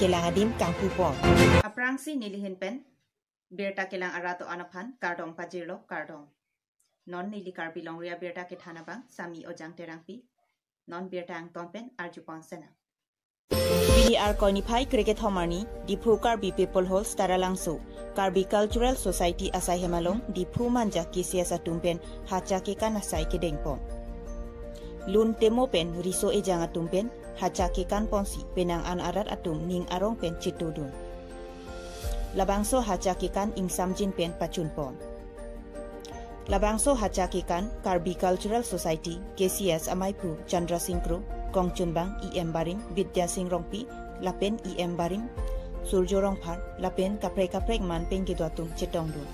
kelang adim kang pupon. Aprangsi nilihin pen, birta kelang arato anapan, kardong pajirlo, kardong. Non nili karbilong ria birta kithanabang, sami ojang terangpi, non birta ang tonpen, arjupon sena. Bini Arkoni Pai Cricket Homarni, Dipu Karbi People Hall Stara Langsu, Karbi Cultural Society Asai Hemalong, Dipu Manja KCS Atumpen, Hacha Kekan Asai Kedengpon. Lun Temo Pen, Riso Ejang Atumpen, Hacha Kekan Ponsi, Penang An Arat Atum, Ning Arong Pen Chitudun. Labangso Hacha Kekan Ing Samjin Pen Pachunpon. Labangso Hacha Kekan, Karbi Cultural Society, KCS Amaipu, Chandra Singkru, Kong Chunbang, EM Baring, Vidya Singh Rongpi, Lapen EM Baring, Surjo Rongphar, Lapen Kaprek Man Peng Gidoatung Chetongdu.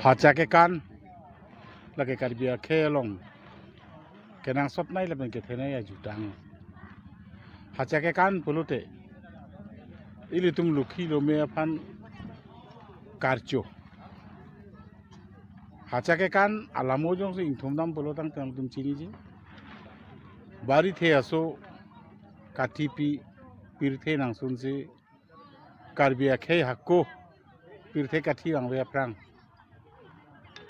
Hacha Kekan lagi karbia kelong kenang sot nai leben ke thena ya jutang Hacha Kekan pulute ili tum lukhi lo me aphan karcho Hacha Kekan alamo jong se ingthum dam pulotang tang tum chini ji bari the aso katipi pirthe nang sun se karbia khe hakko pirthe kathi ang we prang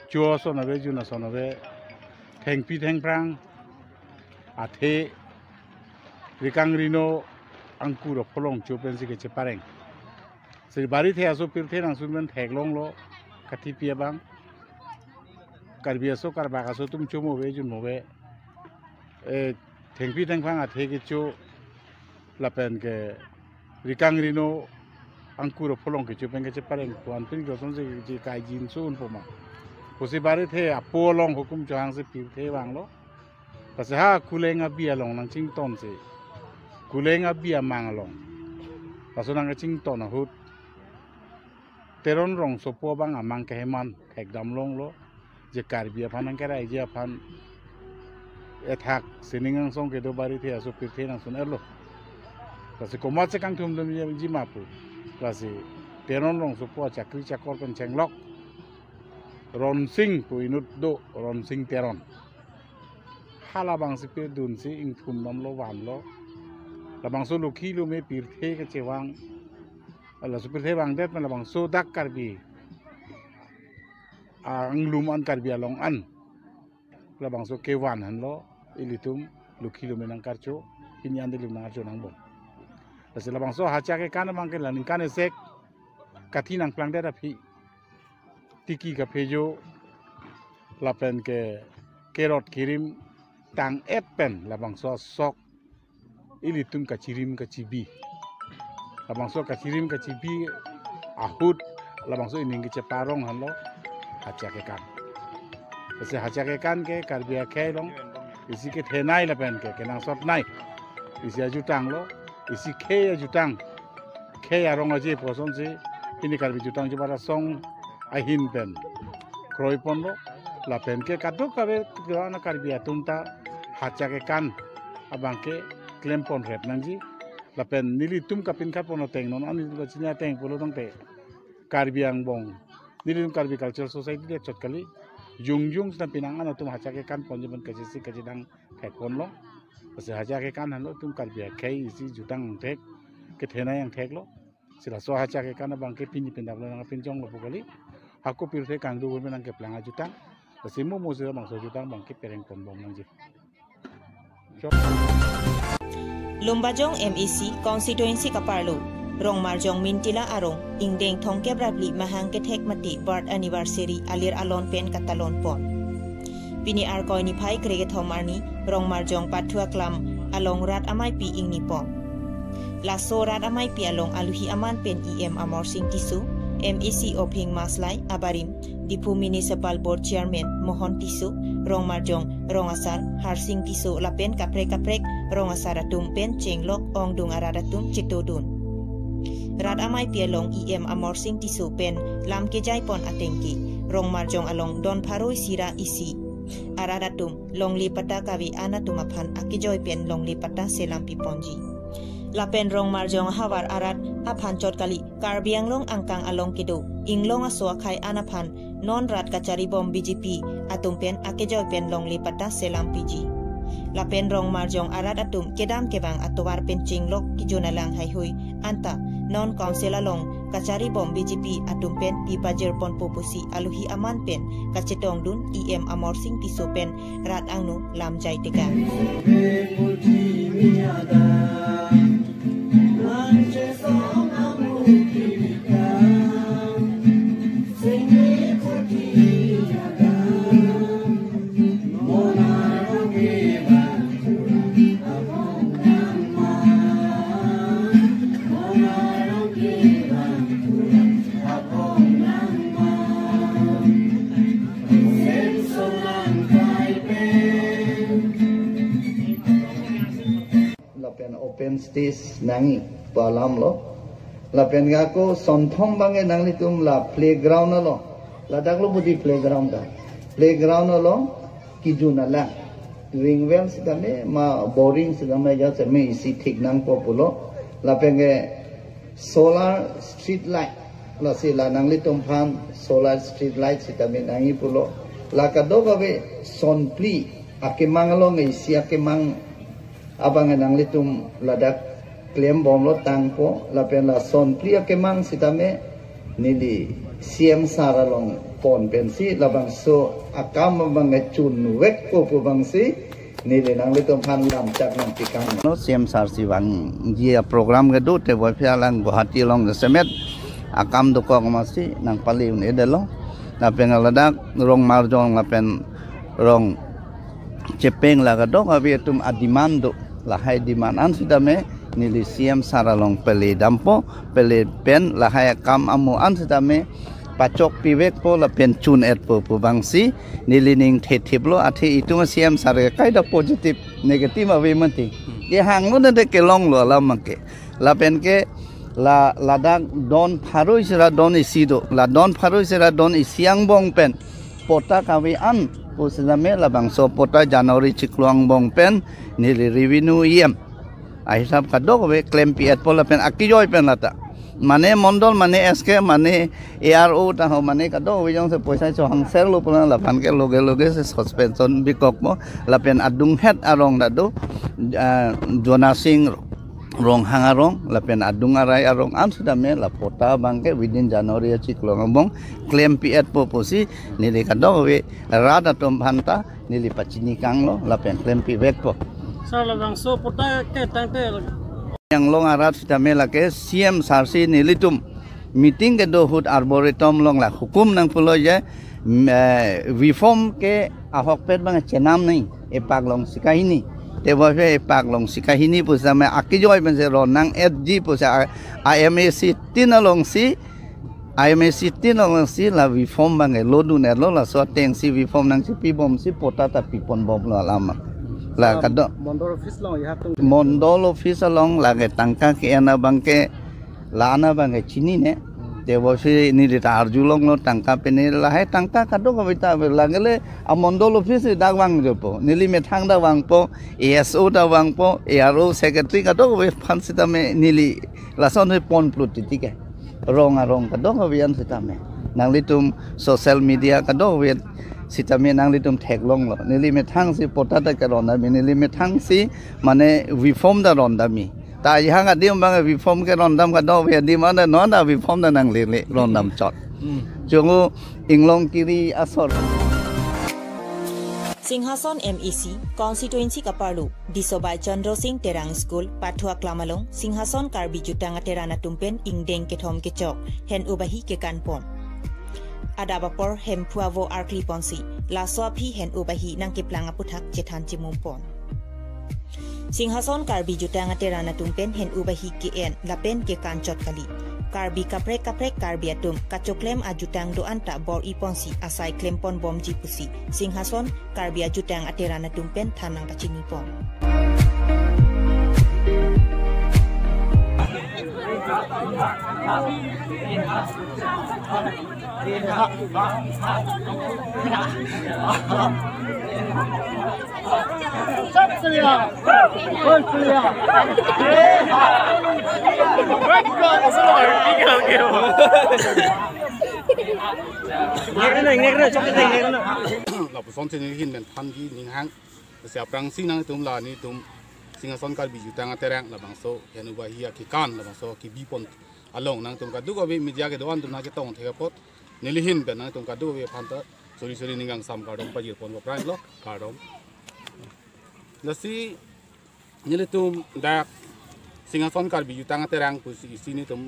Chua sonabe juna sonabe thengpi thengprang athe rikang rino angkuro pholong chupen si ke chepareng se bari the aso pirthe nang sunmen theklong lo kathi pia bang karbiaso karba aso tum chumo be jun mobe thengpi thengprang athe ke chu lapen ke rikang rino angkuro pholong ke chupen ke chepareng tuan pin go son se ji kai jin sun poma Pusi bari the apolong hukum johang se pirthe bang lo pase ha kulenga bia long nang ching ton se kulenga bia mang long paso nang ching ton hut teron rong sopo bang amang ke heman thek dam long lo je kar bia phanang kera je phan ethak siningang song ke do bari the aso pirthe nang sun erlo pase komat se kang thum dum ji mapu pase teron rong sopo chakri chakor pen chenglok Ron Sing pu inut do Ron Sing teron halabang si pe dun si ing thum nam lo wan lo labang so lukhi lo me pirthe ke chewang ala so pirthe bang det labang so dak karbi ang luman karbi along an labang so kewan han lo ilitum lukhi lo me nang karcho pinyan de nang archo nang bo lase labang so hacha ke kan mang ke lan kan sek kathi nang plang da phi Tiki ka pejo lapen ke kerot kirim tang epen labang so sok ilitum ka chirim ka chibi labang so ka chirim ka chibi ahut labang so ining ke ceparong han lo Hacha Kekan ese Hacha Kekan ke karbia khelong isi ke thenai lapen ke kenang sot nai isi ajutang lo isi khe ajutang khe arong aje poson se ini karbi jutang je bara song ahin pen kroi pon lo la pen ke kaduk kabe gana karbia tumta Hacha Kekan abang ke klempon rep nangji la pen nili tum kapin kha pono teng non ani ba chinya teng polo dong te karbiang bong nili tum karbi cultural society de chotkali jung sa pinang ana tum Hacha Kekan pon jeban kajisi kajidang thekon lo ase Hacha Kekan han lo tum karbia khai isi jutang thek ke thena yang thek lo sila so Hacha Kekan abang ke pini pendap lo nang pinjong lo pokali aku pirthe kang du nang ke planga jutang simu mo sila bang so jutang bang ke pereng pon bong nangji Lumbajong MEC Constituency Kaparlo Rong Marjong Mintila Arong Ingdeng Thongke Brabli Mahang Ketek Mati Birth Anniversary Alir Alon Pen Katalon Pon Pini Arkoi ni Pai Kriget Homarni Rong Marjong Patua Klam Along Rat Amai Pi Ing Nipon Laso Rat Amai Pi Along Aluhi Aman Pen EM Amor Sing Tisu MEC Ophing Maslai Abarim Dipu Municipal Board Chairman Mohon Tisu Rong Marjong Rong Asar Harsing Tisu Lapen Kaprek Rong Asar Atum Pen Chenglok Ong Dung Aradatum Chitodun Rat Amai Pialong EM Amor Sing Tisu Pen Lam Kejai Pon Atengki rong marjong along don pharoi sira isi aradatum longli pata kawi anatum aphan akijoy pen longli pata selam piponji lapen rong marjong hawar arat aphan chot kali karbiang long angkang along kido inglong aswa khai anaphan non rat kachari bom BJP atum pen akijoy pen longli pata selam piji lapen rong marjong arat atum kedam kebang atowar pencing lok kijona lang hai hui anta non council along kachari bom BJP atum pen pipajer pon popusi aluhi aman pen kacetong dun IM amor sing piso pen rat angnu lam jai teka open stage nangi palam lo lapen ngako sonthong bange nangli tum la playground lo ladak lo budi playground da playground lo kijuna la ring well sidame ma boring sidame ja se me isi thik nang populo lapen ge solar street light la se la nangli tum phan solar street light sidame nangi pulo la kado gabe sonpli akemang lo ngai si akemang abang nang litum ladak klem bom lo tangpo lapen la son plia kemang sitame nili CM saralong pon pensi labang so akam bang chun wek ko bang si nili nang litum phan lam chak nang pikang no CM sar si bang dia program ge do te boy phalang Guwahati long semet akam do ko masi nang pali ne de lo lapen ladak rong marjong lapen rong cepeng laga dong abi tum adimando lahai dimanan sudah me nili CM saralong pele dampo pele pen lahai kam amu an sudah me pacok piwek po la pen chun et po bangsi nili ning thetiplo ati itu CM sare kai da positif negatif abi menti ye hang lo de ke long lo la make la pen ke la ladak don pharoi sira don isido la don pharoi sira don isiang bong pen pota kawi an Pusilame labang so pota Januari cikluang bong pen nili revenue iem ahisap kadok we claim piat pola pen akijoy pen lata mane mondol mane SK mane ARO taho mane kadok we jong se poisa so hangsel lo pola lapan ke loge se suspension bikok mo lapen adung het arong dado jonasing rong hangarong lapen adung arai arong am sudah me la pota bangke within Januari cikluang bong claim piat poposi nili kadok we rada tom phanta nili pachini kang lo lapen claim pi vek po sala bang so pota ke tangte yang long arat sudah me la ke CM sarsi nili tum meeting ke do hut arboretum long la hukum nang pulo je reform ke ahok pet bang chenam nai epak long sikahini te boy pak long sikahini pusa me akijoy ben se ronang FG pusa IMAC tinalong si IMAC tinalong si la reform bang lodu ne lo la so teng si reform nang si pi bom si pota ta pi pon bom la lama la kado mondol office long ya tung mondol office long la ke tangka ke ana bang ke lana bang chini ne te boy ni de arjulong lo tangka pe ne la hai tangka kado ko bita lagele a mondol office dagwang jopo nili me thang da wang po ASO da wang po ARO secretary kado ko phan sita me nili la son he pon pluti tike rong arong kado ko bian sita me nang litum social media kado we sita me nang litum theklong lo nili me thang si pota ta karon na nili me thang si mane reform da ron da mi ta yang adim bang reform ke rondam ka do we adim ana no da reform da nang le rondam chot jungu inglong kiri asor Singhason MEC constituency kaparlu disobai Chandra Singh Terang School Pathua Klamalong Singhason Karbi Jutanga Terana Tumpen Ingdeng Kethom Kechok Hen Ubahi ke Kanpon Adabapor Hem Puavo Arkli Ponsi La Swapi Hen Ubahi Nang Kiplanga Puthak Chetan Chimumpon Singhason Karbi Jutanga Terana Tumpen Hen Ubahi ke En Lapen ke Kanchot Kali Karbi kaprek karbi atum kacoklem ajutang doan tak bor iponsi asai klempon bom jipusi Singhason karbi ajutang aterana tumpen tanang kacinipon. เราผู้สอนเสนอหินเป็นพันที่หนึ่งห้างเสียปรังสิ่งนั้นตุ้มลานี่ตุ้มสิ่งสอนการบิจุตังอัตแรงเราบางโซเห็นว่าเฮียกิการเราบางโซกิบีปนอารมณ์นั้นตุ้มกัดดูก็วิมีเดียกดูอันตุ้มน่าจะต้องเทกพอดนี่ลิหินเป็นนั้นตุ้มกัดดูวิพันธุ์สุรินิ่งซ้ำการดมปะจีปนกับไรหรอกการดมแล้วสินี่เลยตุ้มดักสิ่งสอนการบิจุตังอัตแรงผู้สิ่งนี้ตุ้ม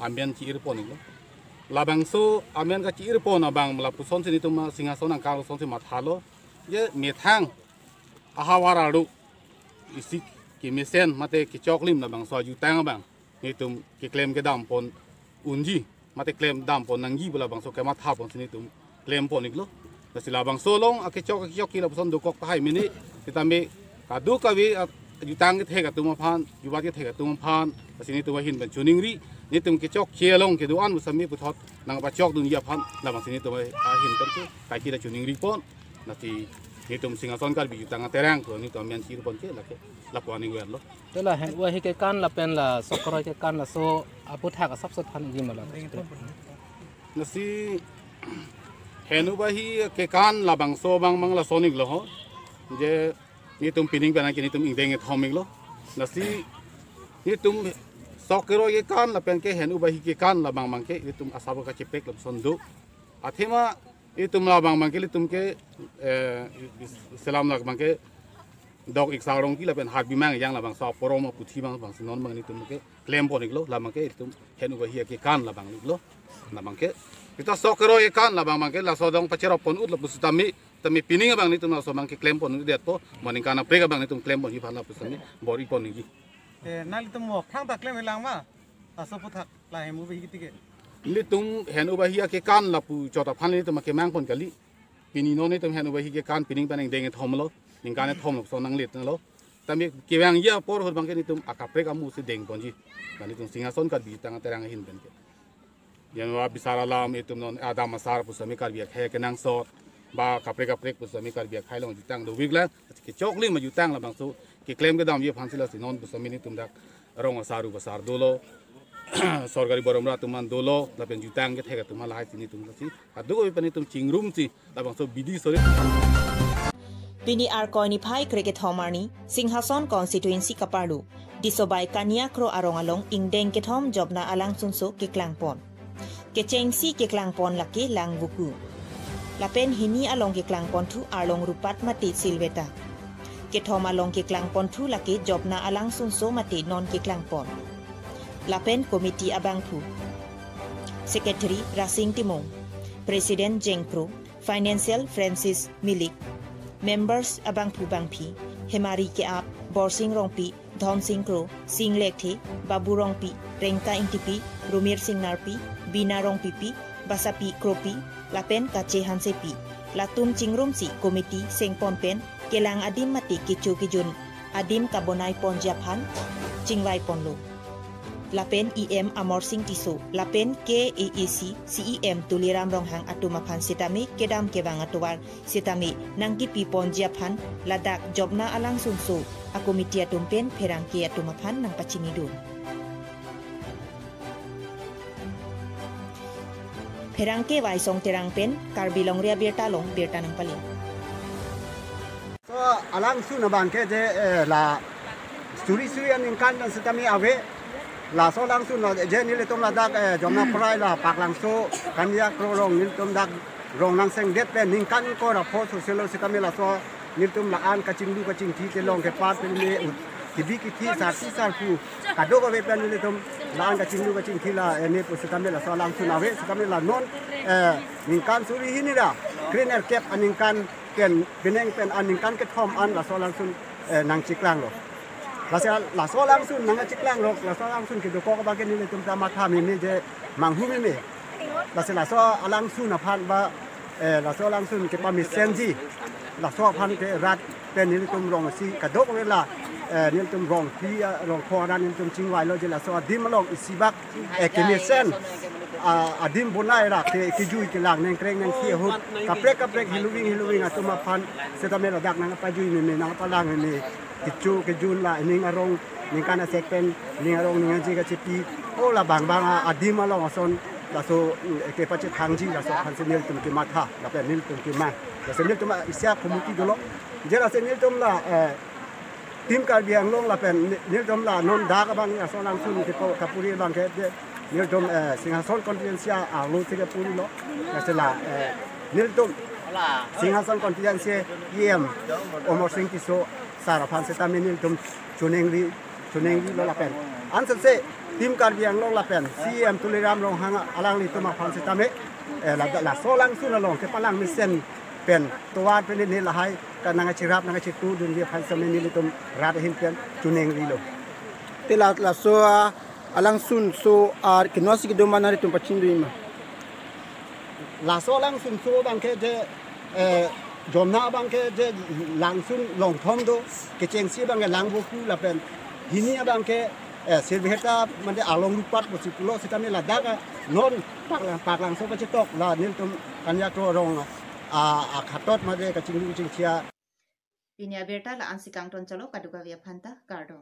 อามีนชีรปนอีกแล้วlabang so amen ka chir po na bang mala puson sini tuma singason ang kalo son si mathalo ye methang ahawara ru isi ki mesen mate ki choklim na bang so ju tang bang ni tum ki claim ke dam pon unji mate claim dam pon nangi bula bang so ke matha pon sini tum claim pon iklo na sila bang so long ake chok ki la puson do kok pa hai mini kitame ka du ka wi ju tang ke the ka tum phan ju ba ke the ka tum phan sini tu hin ban chuning riนี่ตุ้มกิจอกเชียร์ลงกิจดูอันมุสามีพุทธนางปะจอกดุนยาพันแล้วบางสิ่งนี้ตุ้มหินกันที่ไปที่ได้จุนิงรีปอนนาทีนี่ตุ้มสิงห์สอนการบิจุตังอัตแรงตัวนี้ตุ้มมีอันชีรปอนเช่ละแค่ละกว่านี้เวรล้แต่ละเห็นว่าให้แกกันละเป็นละสกรอยแกกันละโซอาพุทธะกับซับซ้อนยิ่งมาละนาทีเห็นว่าฮีแกกันละบางโซบางมังละโซนิกล้อเจนี่ตุ้มปีนิงเป็นอะไรนี่ตุ้มอิงเด้งทอมิกล้อนาทีนี่ตุ้มsokero ye kan la pen ke hen ubahi ke kan la bang mangke itum asabo ka chepek la sondu athema itum la bang mangke itum ke salam la mangke dog ik sarong ki la pen hat bi mang yang la bang so poroma puthi bang bang sinon bang itum ke claim ponik lo la mangke itum hen ubahi ke kan la bang lo la mangke kita sokero ye kan la bang mangke la sodong pachero pon ut la pusutami tami pining bang itum la so mangke claim pon det po maningkana prega bang itum claim pon hi phala pusami bori pon niนั่นลิตุมอกทั้งตักเล่นเวลามาอาสพุทธะลายมูไปกิติเกลิตุมเห็นอุบาฮีเกกันละปูจอดพันลิตุมมาเกมังปนกะลิปีนี้โน่นนี่ตุมเห็นอุบาฮีเกกันปีนี้เป็นเด้งทอมแล้วนิงการทอมหลบโซนังเล็ดนั่นแล้วแต่มีเกี่ยงเยอะปอร์หดบางแค่นิตุมอากาศเปรกอามูสิเด้งปนจีนั่นนิตุมสิงหาสนกัดบีตังแต่รังหินเป็นยันว่าบิสาราลามนิตุมนนอาดามาสารปุสมิการเบียกแค่กันนังโซบาขับเปรกปุสมิการเบียกให้ลงอยู่ตั้งดูวิกแล้วเกจอกลิมาอยู่ตั้งละบางสูเกเคลมก็ดามเยอะพันสิละสินนปุสมินิตุมดักrong asaru besar dolo sorgari boromra tuman dolo lapen jutang ke thega tumal hai sini tum si adu ko pani tum chingrum si labang so bidi sore bini ar koini phai cricket homarni singhason constituency kaparlu disobai kania kro arong along ingdeng ke thom jobna alang sunso ke klangpon ke chengsi ke klangpon laki lang buku lapen hini along ke klangpon thu arlong rupat mati silveta ke thoma long ke klangpon thu laki jobna alang sunso mati non ke klangpon lapen komiti abang thu secretary Rasing Timong president Jengpro financial Francis Milik members abang thu bangpi Hemari ke ap Borsing Rongpi Dhon Sing Kro Sing Lekhe Babu Rongpi Rengka Intipi Rumir Sing Narpi Bina Rongpipi Basapi Kropi lapen kache hansepi latum chingrum si komiti sengpon pen kelang adim mati kichu kijun adim kabonai pon japan chingwai ponlo lapen em amor sing tiso lapen KAEC CEM tuliram ronghang atumapan sitami kedam kebang atuwar sitami nangki pi pon japan ladak jobna alang sunso a komiti atumpen perang ke atumapan nang pachingidu perang ke wai song terang pen karbilong ria berta nang paling so alang su na bang ke je la suri an kan dan setami ave la so lang su no je ni le tom la dak jomna prai la pak lang so kan ya kro rong ni tom dak rong nang seng det pen ning kan ko ra pho social setami la so ni tom la an ka ching du ka ching thi ke long ke pat pen me tibi ki thi sa si sa fu ka do ko ve pen ni le tom la an ka ching du ka ching thi la ne pu setami la so lang su na ve setami la non ning kan suri hini da green air cap aning kan ken beneng pen aning kan ke thom an la so lang sun nang chiklang lo la so lang sun nang chiklang lo la so lang sun ke do ko ba ke ni le tum ta ma tha mi ni je mang hu mi me la so alang sun na phan ba la so lang sun ke pa mi senji la so phan ke rat pen ni tum rong si ka do ko la nil tum rong pi rong kho dan nil tum chingwai lo je la so adim malong isibak kemisen adim bunai ra ke jui ke lang neng kreng neng khi hu kaprek hiluwing atuma phan setame la dak nang pa jui ni nang pa lang ni ke jun la ning arong ning kana sekpen ning arong ning ji ka chipi o la bang adim malong son la so ke pa che thangji la so phan senil tum ke matha la pe nil tum ke ma la senil tum isya komuti dolo je la senil tum la tim Karbiang long la pen nil tum la non da ka bang ya so lang sun ke ko kapuri bang ke nil tum Singhason Kontinensia a lo te ke puri lo la se la nil tum Singhason Kontinensia yem omor sing ki so sara phan se ta nil tum chunengri lo la pen an se tim Karbiang long la pen CM Tuliram long hanga alang li tuma phan se ta me la so lang sun long ke palang mi sen pen towan pen ni la hai ka nanga chirap nanga chitu dun dia phan se me ni tum rat hin pen chunengri lo te la so alang sun so kinosi ke domana ri tum pachindu ima la so lang sun so bang ke je jomna bang ke je lang sun long thong do ke cheng si bang lang bo ku la pen hinia bang ke Silveta mande along lupat posipulo sitame la daga non pak lang so ka chitok la nil tum kanya to rong khatot made ka chingdu chingchia Pinya berta la ansikang ton chalo kaduga via phanta kardon